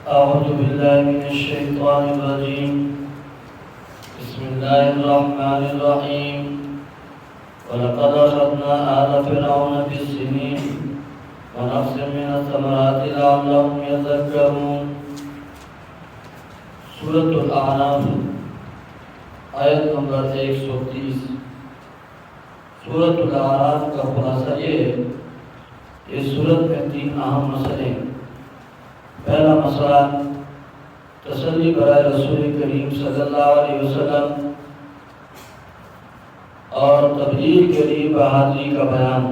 أعوذ بالله من الشيطان الرجيم. بسم الله الرحمن الرحيم. ولقد أخذنا آل فرعون بالسنين ونقص من الثمرات لعلهم يذكرون. سورۃ الاعراف آیت نمبر 130. سورۃ الاعراف کا خلاصہ یہ ہے، اس سورت میں 3 اہم مسئلے ہیں۔ پہلا مسئلہ تسلی برائے رسول کریم صلی اللہ علیہ وسلم اور تبلیغ کے لیے بہادری کا بیان۔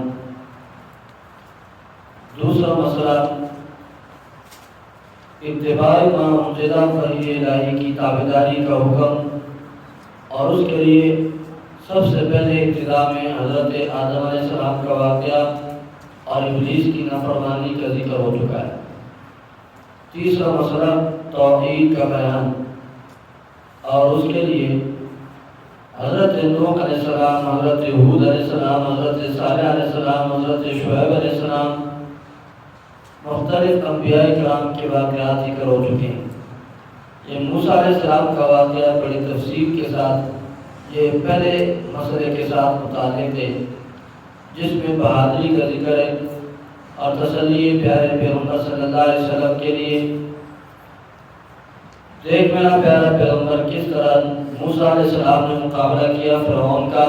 دوسرا مسئلہ اتباع ما انزل وحی الہی کی تابعداری کا حکم، اور اس کے لیے سب سے پہلے ابتدا میں حضرت آدم علیہ السلام کا واقعہ اور ابلیس کی نافرمانی کا ذکر ہو چکا ہے۔ تیسرا مسئلہ توحید کا بیان، اور اس کے لیے حضرت نوح علیہ السلام، حضرت ہود علیہ السلام، حضرت صالح علیہ السلام، حضرت شعیب علیہ السلام، مختلف انبیاء کرام کے واقعات ذکر ہو چکے ہیں۔ یہ موسیٰ علیہ السلام کا واقعہ بڑی تفصیل کے ساتھ یہ پہلے مسئلے کے ساتھ متعلق ہے، جس میں بہادری کا ذکر ہے اور تسلی پیارے پیغمبر صلی اللہ علیہ وسلم کے لیے۔ دیکھ میرا پیارا پیغمبر کس طرح موسیٰ علیہ السلام نے مقابلہ کیا فرعون کا۔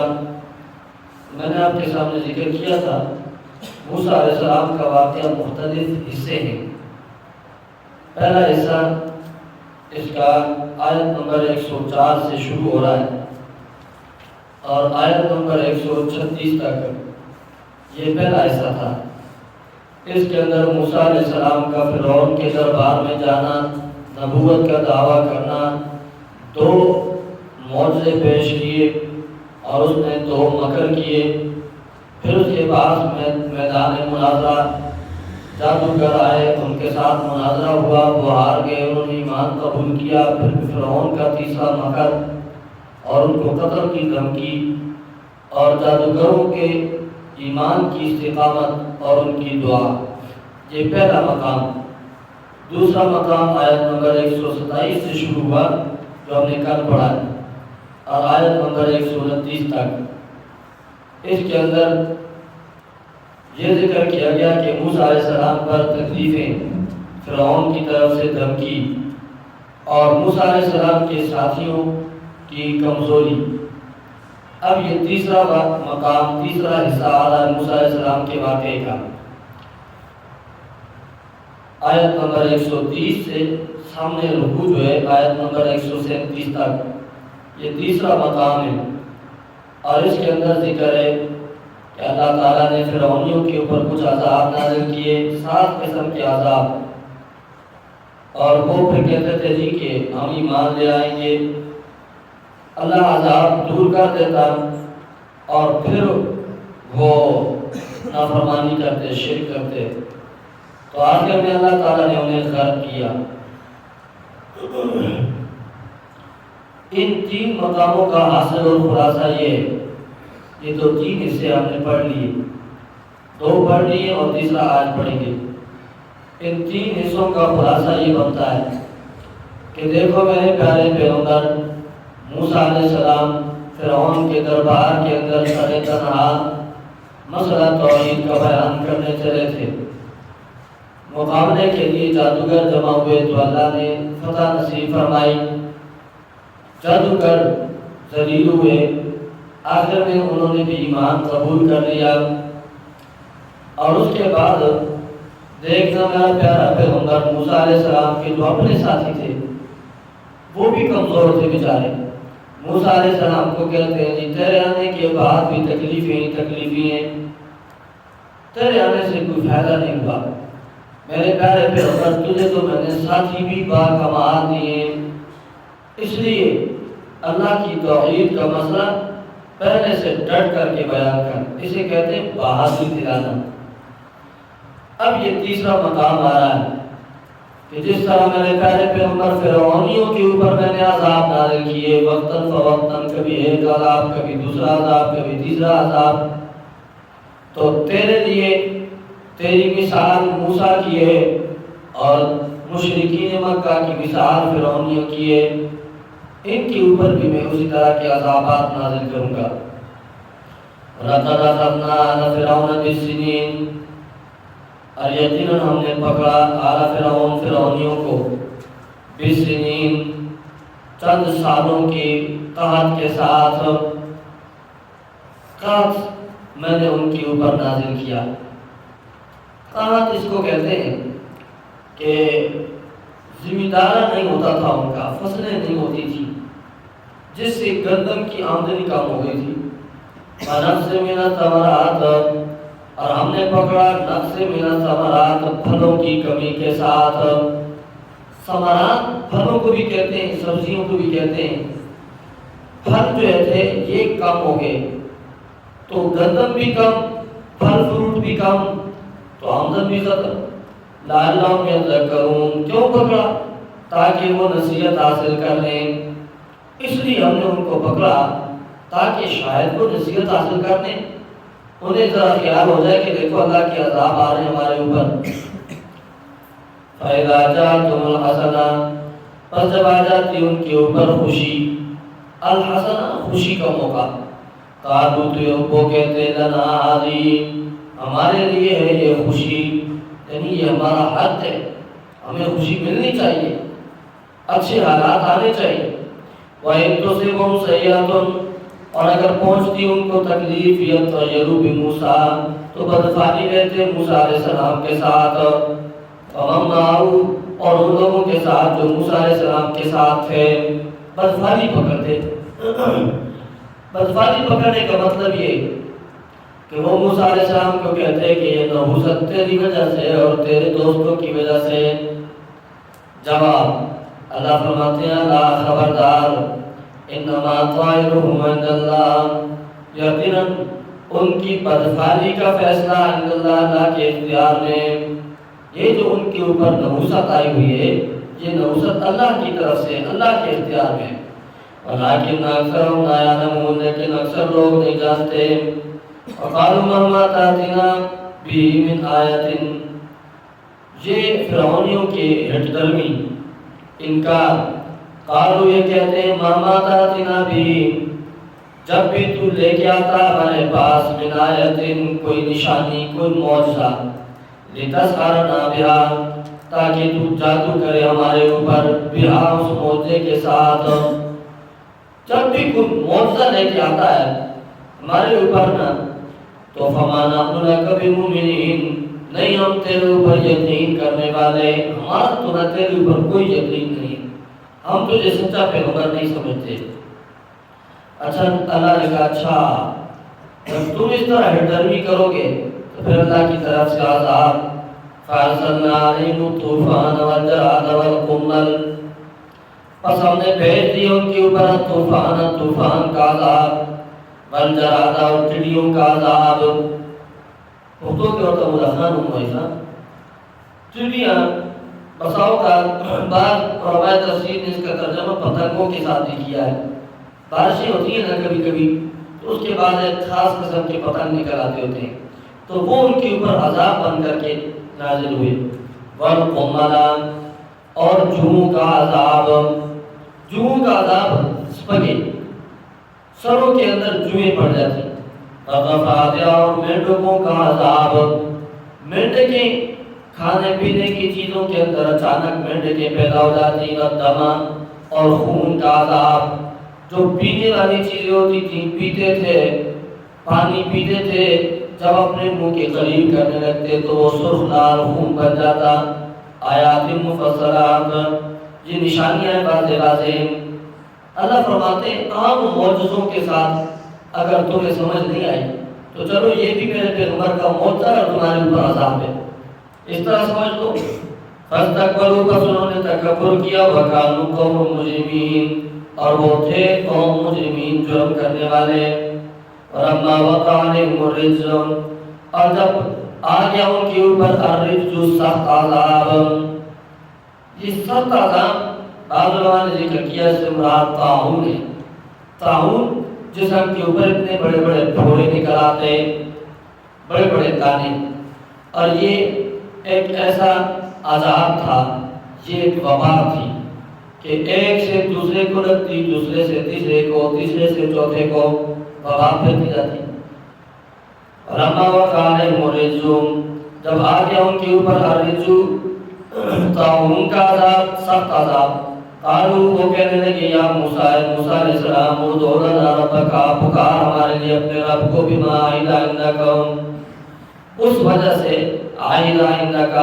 میں نے آپ کے سامنے ذکر کیا تھا، موسیٰ علیہ السلام کا واقعہ مختلف حصے ہیں۔ پہلا حصہ اس کا آیت نمبر 104 سے شروع ہو رہا ہے اور آیت نمبر 136 تک یہ پہلا حصہ تھا۔ اس کے اندر موسیٰ علیہ السلام کا فرعون کے دربار میں جانا، نبوت کا دعویٰ کرنا، 2 معجزے پیش کیے اور اس نے 2 مکر کیے۔ پھر اس کے بعد میدان مناظرہ جادوگر آئے، ان کے ساتھ مناظرہ ہوا، وہ ہار گئے، انہوں نے ایمان قبول کیا۔ پھر فرعون کا تیسرا مکر اور ان کو قتل کی دھمکی اور جادوگروں کے ایمان کی استقامت اور ان کی دعا، یہ پہلا مقام۔ دوسرا مقام آیت نمبر 127 سے شروع ہوا جو ہم نے کل پڑھا ہے اور آیت نمبر 129 تک۔ اس کے اندر یہ ذکر کیا گیا کہ موسیٰ علیہ السلام پر تکلیفیں، فرعون کی طرف سے دھمکی اور موسیٰ علیہ السلام کے ساتھیوں کی کمزوری۔ اب یہ تیسرا مقام، تیسرا حصہ آ رہا ہے موسیٰ علیہ السلام کے واقعے کا۔ آیت نمبر 130 سے سامنے رکوع جو ہے آیت نمبر 137 تک، یہ تیسرا مقام ہے۔ اور اس کے اندر ذکر ہے کہ اللہ تعالیٰ نے فرعونیوں کے اوپر کچھ عذاب نازل کیے، 7 قسم کے عذاب، اور وہ پھر کہتے تھے جی کہ ہم ایمان لے آئیں گے۔ اللہ عذاب دور کر دیتا اور پھر وہ نافرمانی کرتے، شرک کرتے، تو آخر میں اللہ تعالیٰ نے انہیں غرق کیا۔ ان 3 مقاموں کا حاصل اور خلاصہ یہ ہے، یہ تو 3 حصے ہم نے پڑھ لیے، 2 پڑھ لیے اور تیسرا آج پڑھیں گے۔ ان 3 حصوں کا خلاصہ یہ بنتا ہے کہ دیکھو میرے پیارے پیغمبر موسیٰ علیہ السلام فرعون کے دربار کے اندر سرِ تنہا مسئلہ توحید کا بیان کرنے چلے تھے۔ مقابلے کے لیے جادوگر جمع ہوئے تو اللہ نے فتح نصیب فرمائی، جادوگر ذلیل ہوئے، آخر میں انہوں نے بھی ایمان قبول کر لیا۔ اور اس کے بعد دیکھنا میرا پیارا پیغمبر موسیٰ علیہ السلام کے جو اپنے ساتھی تھے وہ بھی کمزور تھے بیچارے۔ موسیٰ علیہ السلام کو کہتے ہیں جی تیرے آنے کے بعد بھی تکلیفیں ہیں، تیرے آنے سے کوئی فائدہ نہیں ہوا۔ میرے پیارے پیغمبر تجھے تو میں نے ساتھی بھی باکمال دیے، اس لیے اللہ کی توحید کا مسئلہ پہلے سے ڈٹ کر کے بیان کر، اسے کہتے ہیں بہادری دلانا۔ اب یہ تیسرا مقام آ رہا ہے کہ جس طرح میرے پیارے پیغمبر فرعونیوں کے اوپر میں نے عذاب نازل کیے، وقتاً فوقتاً، کبھی ایک عذاب، کبھی دوسرا عذاب، کبھی تیسرا عذاب، تو تیرے لیے تیری مثال موسیٰ کی ہے اور مشرکین مکہ کی مثال فرعونیوں کی ہے، ان کے اوپر بھی میں اسی طرح کے عذابات نازل کروں گا۔ لَقَدْ أَخَذْنَا آلَ فِرْعَوْنَ بِالسِّنِينَ، اور یقیناً ہم نے پکڑا آل فرعون فرعونیوں کو بِالسِّنِينَ چند سالوں کی قحط کے ساتھ، قحط میں نے ان کے اوپر نازل کیا۔ قحط اس کو کہتے ہیں کہ زمیندارہ نہیں ہوتا تھا، ان کا فصلیں نہیں ہوتی تھی، جس سے گندم کی آمدنی کم ہو گئی تھی۔ نقص من الثمرات، اور ہم نے پکڑا نقص من الثمرات پھلوں کی کمی کے ساتھ۔ ثمرات پھلوں کو بھی کہتے ہیں، سبزیوں کو بھی کہتے ہیں۔ پھل جو تھے یہ کم ہو گئے، تو گندم بھی کم، پھل فروٹ بھی کم، تو آمدن بھی ختم۔ لعلہم یذکرون، کیوں پکڑا؟ تاکہ وہ نصیحت حاصل کر لیں۔ اس لیے ہم نے ان کو پکڑا تاکہ شاید وہ نصیحت حاصل کر لیں، انہیں ذرا خیال ہو جائے کہ دیکھو اللہ کے عذاب آ رہے ہیں ہمارے اوپر۔ فَإِذَا جَاءَتْهُمُ الْحَسَنَةُ، پس جب آ جاتی ان کے اوپر خوشی، الحسنہ خوشی کا موقع، قالوا، تو وہ کہتے لنا هَٰذِهِ، ہمارے لیے ہے یہ خوشی، یعنی یہ ہمارا حق ہے، ہمیں خوشی ملنی چاہیے، اچھے حالات آنے چاہیے۔ وَإِن تُصِبْهُمْ سَيِّئَةٌ، اور اگر پہنچتی ان کو تکلیف، یطیروا بموسیٰ، تو بدفعلی لیتے موسیٰ علیہ السلام کے ساتھ، ومن معه، اور ان لوگوں کے ساتھ جو موسیٰ علیہ السلام کے ساتھ تھے، بدفعلی پکڑتے۔ بدفعلی پکڑنے کا مطلب یہ کہ وہ موسیٰ علیہ السلام کو کہتے کہ یہ نحوست تیری وجہ سے اور تیرے دوستوں کی وجہ سے۔ جواب، اللہ فرماتے ہیں لا، خبردار، انما طائرهم عند اللہ، یقیناً ان کی بدفعلی کا فیصلہ عند اللہ، اللہ کے اختیار میں۔ یہ جو ان کے اوپر نحوست آئی ہوئی ہے، یہ نحوست اللہ کی طرف سے، اللہ کے اختیار میں۔ ولیکن اکثرهم لا یعلمون، لیکن اکثر لوگ نہیں جانتے۔ وقالوا مهما تأتنا به من آیۃ، یہ فرعونیوں کی ہٹ درمی، انکار۔ قالوا، یہ کہتے ہیں مهما تأتنا به، جب بھی تو لے کے آتا ہمارے پاس، من آیۃ، کوئی نشانی، کوئی معجزہ، لتسحرنا بها، تاکہ تو جادو کرے ہمارے اوپر، بها، اس معجزے کے ساتھ۔ جب بھی کوئی معجزہ لے کے آتا ہے ہمارے اوپر نا، تو فما نحن لک بمؤمنین، نہیں ہم تیرے اوپر یقین کرنے والے، ہمارا تو نہ تیرے اوپر کوئی یقین نہیں، ہم تجھے سچا پیغمبر نہیں سمجھتے۔ اچھا، اللہ نے کہا اچھا جب تم اس طرح ہٹدرمی کرو گے تو پھر اللہ کی طرف سے عذاب، فارسلنا علیہم الطوفان والجراد والقمل، پس ہم نے بھیج دیا ان کے اوپر طوفان، طوفان کا عذاب، والجراد، اور ٹڈیوں کا عذاب۔ اردو کے ہوتا مدخان ہوں ایسا ٹڈیاں، بساؤ کا بعد علماء تفسیر نے اس کا ترجمہ پتنگوں کے ساتھ بھی کیا ہے۔ بارشیں ہوتی ہیں نا کبھی کبھی، تو اس کے بعد ایک خاص قسم کے پتنگ نکل آتے ہوتے ہیں، تو وہ ان کے اوپر عذاب بن کر کے نازل ہوئے۔ والقمل، اور جوؤں کا عذاب، جوؤں کا عذاب، سپگے، سروں کے اندر جوئیں پڑ جاتی۔ والضفادع، اور مینڈکوں کا عذاب، مینڈکیں کھانے پینے کی چیزوں کے اندر اچانک مینڈکیں پیدا ہو جاتی۔ والدم، اور خون کا عذاب، جو پینے والی چیزیں ہوتی تھیں، پیتے تھے، پانی پیتے تھے، جب اپنے منہ کے قریب کرنے لگتے تو وہ سرخ لال خون بن جاتا۔ آیات مفصلات، یہ نشانیاں واضح واضح۔ اللہ فرماتے ہیں عام معجزوں کے ساتھ اگر تمہیں سمجھ نہیں آئی تو چلو یہ بھی میرے پیغمبر کا معجزہ اور تمہارے اوپر عذاب ہے، اس طرح سمجھ لو۔ فاستکبروا، بس انہوں نے تکبر کیا، وکانوا قوم مجرمین، اور وہ تھے قوم مجرمین، جرم کرنے والے۔ ولما وقع علیہم الرجز، اور جب آ گیا ان کے اوپر الرجز، سخت عذاب، یہ سخت عذاب بعض علماء نے ذکر کیا اس سے مراد طاعون ہے۔ طاعون جسم کے اوپر اتنے بڑے بڑے پھوڑے نکل آتے، بڑے بڑے دانے، اور یہ ایک ایسا عذاب تھا، یہ ایک وبا تھی کہ ایک سے دوسرے کو لگتی، دوسرے سے تیسرے کو، تیسرے سے چوتھے کو وبا پھیلتی جاتی۔ فلما وقع عليهم الرجز، جب آ گیا ان کے اوپر الرجز طاعون کا عذاب، سخت عذاب، قالوا وہ کہنے لگے یا موسیٰ علیہ السلام ادع لنا ربک، پکار ہمارے لیے اپنے رب کو، بما عہد عندک، اس وجہ سے عہد عندک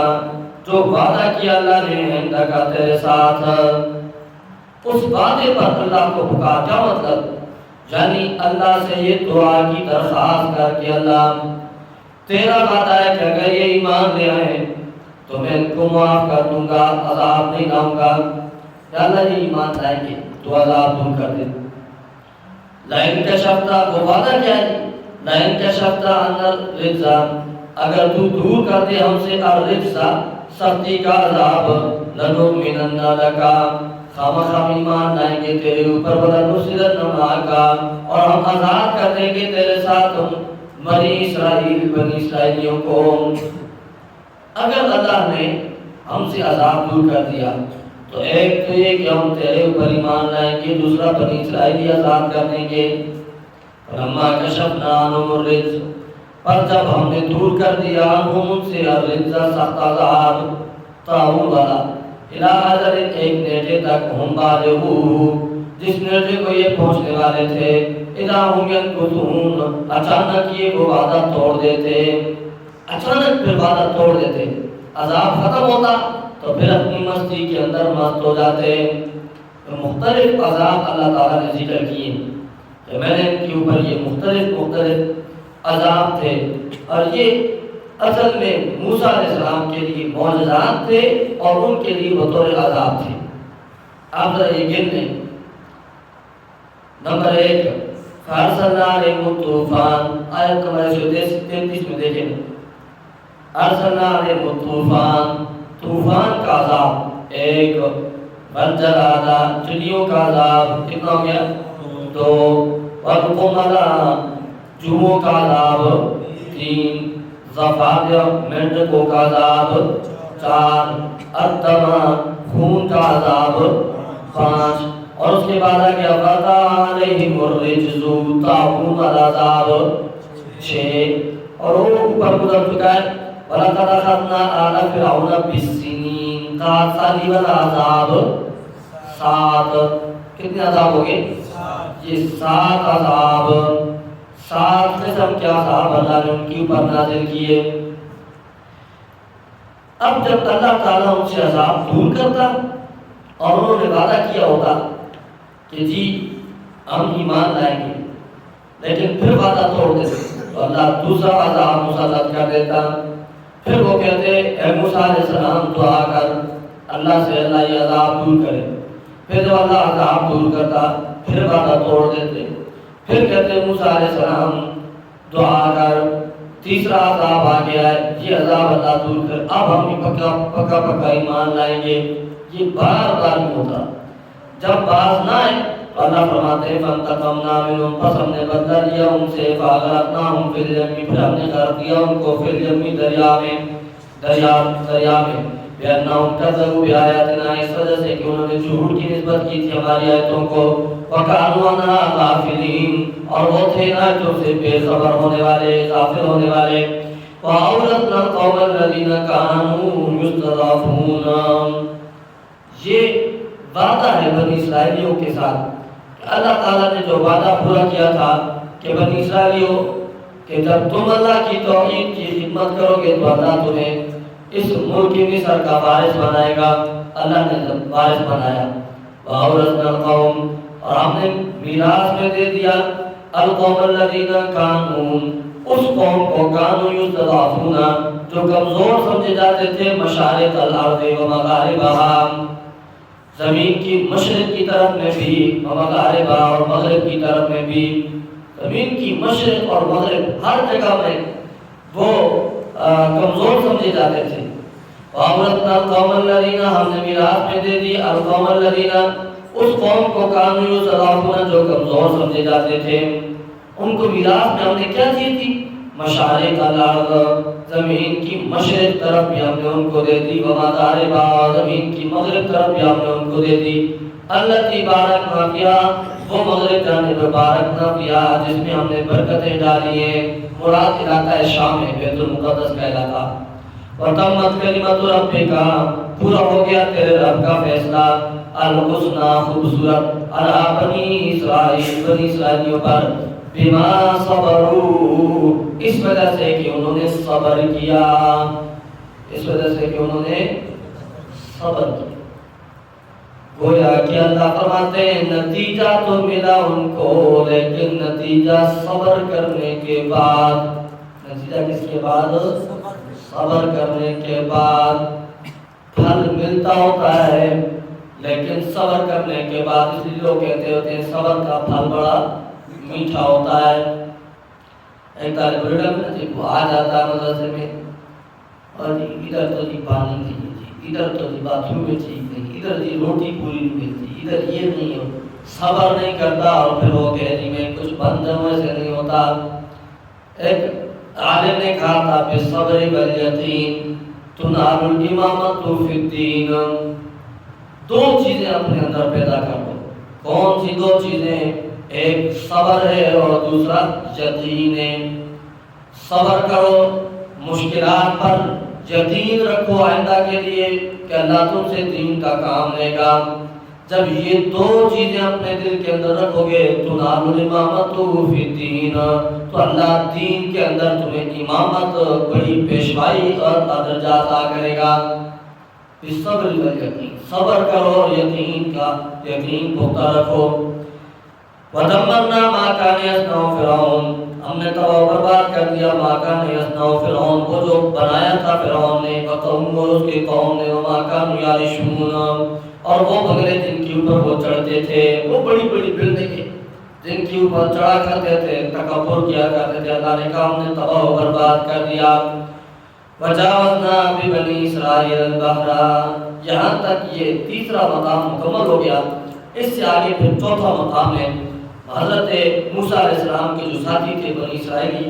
جو وعدہ کیا اللہ نے عندک تیرے ساتھ، اس وعدے پر اللہ کو پکار۔ کیا مطلب؟ یعنی اللہ سے یہ دعا کی درخواست کر کہ اللہ تیرا وعدہ ہے کہ اگر یہ ایمان لے آئے تو میں ان کو معاف کر دوں گا، عذاب نہیں لاؤں گا۔ یا اللہ یہ ایمان لائیں گے تو عذاب دور کر دے۔ لئن کشفت، وہ وعدہ کیا ہے؟ لئن کشفت عنا الرجز، اگر تو دور کر دے ہم سے الرجز سختی کا عذاب، لنؤمنن لک، خامخواہ ایمان لائیں گے تیرے اوپر، ولنرسلن معک، اور ہم آزاد کر دیں گے تیرے ساتھ بنی اسرائیلیوں کو۔ اگر اللہ نے ہم سے عذاب دور کر دیا تو ایک تو یہ کہ ہم تیرے اوپر ایمان لائیں گے، دوسرا بنی اسرائیلی آزاد کر دیں گے۔ فلما کشفنا عنہم الرجز، پر جب ہم نے دور کر دیا عنہم ان سے الرجز سخت عذاب، طاعون والا، الی اجل ایک نیٹے تک، ہم بالغوہ جس نیٹے کو یہ پہنچنے والے تھے، اذا ہم ینکثون، اچانک یہ وہ وعدہ توڑ دیتے، اچانک پھر وعدہ توڑ دیتے، عذاب ختم ہوتا تو پھر اپنی مستی کے اندر مست ہو جاتے۔ مختلف عذاب اللہ تعالیٰ نے ذکر کیے کہ میں نے ان کے اوپر یہ مختلف عذاب تھے، اور یہ اصل میں موسیٰ علیہ السلام کے لیے معجزات تھے اور ان کے لیے بطور عذاب تھے۔ آپ ذرا یہ گن لیں۔ نمبر 1، فارسلنا علیہم الطوفان، آیت نمبر 133 میں دیکھیں، ارسلنا علیہم الطوفان، طوفان کا عذاب ایک، والجراد، چڑیوں کا عذاب کتنا ہو گیا؟ 2، والقمل، جوؤں کا عذاب 3، ضفادع، مینڈکوں کا عذاب 4، الدم، خون کا عذاب 5، اور اس کے بعد آ گیا وقع علیہم الرجز، طاعون والا عذاب 6، اور وہ اوپر گزر چکا ہے وَلَقَدْ أَخَذْنَا آلَ فِرْعَوْنَ بِالسِّنِينَ، سالی والا عذاب 7۔ کتنے عذاب ہو گئے؟ یہ 7 عذاب، 7 قسم کے عذاب اللہ نے ان کے اوپر نازل کیے۔ اب جب اللہ تعالیٰ ان سے عذاب دور کرتا اور انہوں نے وعدہ کیا ہوتا کہ جی ہم ایمان لائیں گے، لیکن پھر وعدہ توڑ دیتے تو اللہ دوسرا عذاب مسلط کر دیتا۔ پھر وہ کہتے اے موسیٰ علیہ السلام دعا کر اللہ سے اللہ یہ عذاب دور کرے، پھر جب اللہ عذاب دور کرتا پھر وعدہ توڑ دیتے، پھر کہتے موسیٰ علیہ السلام دعا کر، تیسرا عذاب آ گیا ہے، یہ عذاب اللہ دور کر، اب ہم پکا ایمان لائیں گے۔ یہ بار بار نہیں ہوتا، جب باز نہ آئے تو اللہ فرماتے ہیں فانتقمنا منہم، پس ہم نے بدلہ لیا ان سے، فاغرقناہم فی الیم، پھر ہم نے غرق دیا ان کو فی الیم، دریا میں بِأَنَّهُمْ كَذَّبُوا بِآيَاتِنَا، اس وجہ سے کہ انہوں نے جھوٹ کی نسبت کی تھی ہماری آیتوں کو، وَكَانُوا عَنْهَا غَافِلِينَ، اور وہ تھے ان آیتوں سے بے خبر ہونے والے، غافل ہونے والے۔ وَأَوْرَثْنَا الْقَوْمَ الَّذِينَ كَانُوا يُسْتَضْعَفُونَ، یہ وعدہ ہے بنی اسرائیلیوں کے ساتھ، اللہ تعالیٰ نے جو وعدہ پورا کیا تھا کہ بنی اسرائیلیوں کہ جب تم اللہ کی توحید کی خدمت کرو گے تو اللہ تمہیں اس ملک مصر کا وارث بنائے گا، اللہ نے جب وارث بنایا، وَأَوْرَثْنَا الْقَوْمَ، اور ہم نے میراث میں دے دیا، الْقَوْمَ الَّذِينَ كَانُوا، اس قوم کو، كَانُوا يُسْتَضْعَفُونَ، جو کمزور سمجھے جاتے تھے، مشارق الارض و مغاربہا، زمین کی مشرق کی طرف میں بھی، مغاربہا، اور مغرب کی طرف میں بھی، زمین کی مشرق اور مغرب ہر جگہ میں وہ کمزور سمجھے جاتے تھے۔ وَأَوْرَثْنَا الْقَوْمَ الَّذِينَ، ہم نے میراث میں دے دی الْقَوْمَ الَّذِينَ، اس قوم کو، كَانُوا يُسْتَضْعَفُونَ، جو کمزور سمجھے جاتے تھے، ان کو میراث میں ہم نے کیا دی تھی؟ مشارق الارض زمین کی مشرق طرف بھی ہم نے ان کو دے دی، ومغاربہا زمین کی مغرب طرف بھی ہم نے ان کو دے دی، التی بارکنا فیہا وہ مغرب جانب بارکنا فیہا جس میں ہم نے برکتیں ڈالی ہیں، مراد علاقہ شام ہے، بیت المقدس کا علاقہ۔ وتمت کلمۃ ربک پورا ہو گیا تیرے رب کا فیصلہ، الحسنی خوبصورت، علی بنی اسرائیل بنی اسرائیلیوں پر، بما صبروا اس وجہ سے کہ انہوں نے صبر کیا، اس وجہ سے کہ انہوں نے صبر کیا۔ گویا کہ اللہ فرماتے ہیں نتیجہ تو ملا ان کو، لیکن نتیجہ صبر کرنے کے بعد، نتیجہ کس کے بعد؟ صبر کرنے کے بعد پھل ملتا ہوتا ہے، لیکن صبر کرنے کے بعد، اس لیے لوگ کہتے ہوتے ہیں صبر کا پھل بڑا میٹھا ہوتا ہے۔ ایک طالب علم وہ آ جاتا ہے مدرسے میں، اور ادھر تو جی پانی نہیں جی، ادھر تو جی باتھ روم میں ٹھیک نہیں، ادھر جی روٹی پوری نہیں ملتی، ادھر یہ نہیں ہو، صبر نہیں کرتا، اور پھر وہ کہہ جی میں کچھ بند ہوں ایسے نہیں ہوتا۔ ایک عالم نے کہا تھا بالصبر والیقین تنال الامامۃ فی الدین، دو چیزیں اپنے اندر پیدا کر دو۔ کون سی دو چیزیں؟ ایک صبر ہے اور دوسرا یقین ہے۔ صبر کرو مشکلات پر، یقین رکھو آئندہ کے لیے کہ اللہ تم سے دین کا کام لے گا۔ جب یہ دو چیزیں اپنے دل کے اندر رکھو گے تنال الامامۃ فی الدین، تو اللہ دین کے اندر تمہیں امامت، بڑی پیشوائی اور درجہ عطا کرے گا۔ بالصبر والیقین، صبر کرو اور یقین کا یقین پختہ رکھو۔ ودمرنا ما كان يصنع فرعون، ہم نے تباہ و برباد کر دیا ما كان يصنع فرعون، وہ جو بنایا تھا فرعون نے، وقوم اور اس کی قوم نے، وما كانوا يعرشون، اور وہ بغلے جن کے اوپر وہ چڑھتے تھے، وہ بڑی بڑی بلڈنگیں جن کے اوپر چڑھا کرتے تھے، تکبر کیا کرتے تھے، اللہ نے کہا ہم نے تباہ و برباد کر دیا۔ وجاوزنا ببنی اسرائیل البحر، یہاں تک یہ تیسرا مقام مکمل ہو گیا۔ اس سے آگے پھر چوتھا مقام ہے حضرت موسیٰ علیہ السلام کے جو ساتھی تھے بنی اسرائیلی،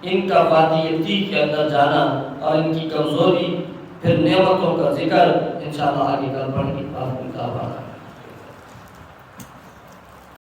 ان کا وادی تیہ کے اندر جانا اور ان کی کمزوری، پھر نعمتوں کا ذکر، انشاءاللہ آگے کل پڑھیں گے۔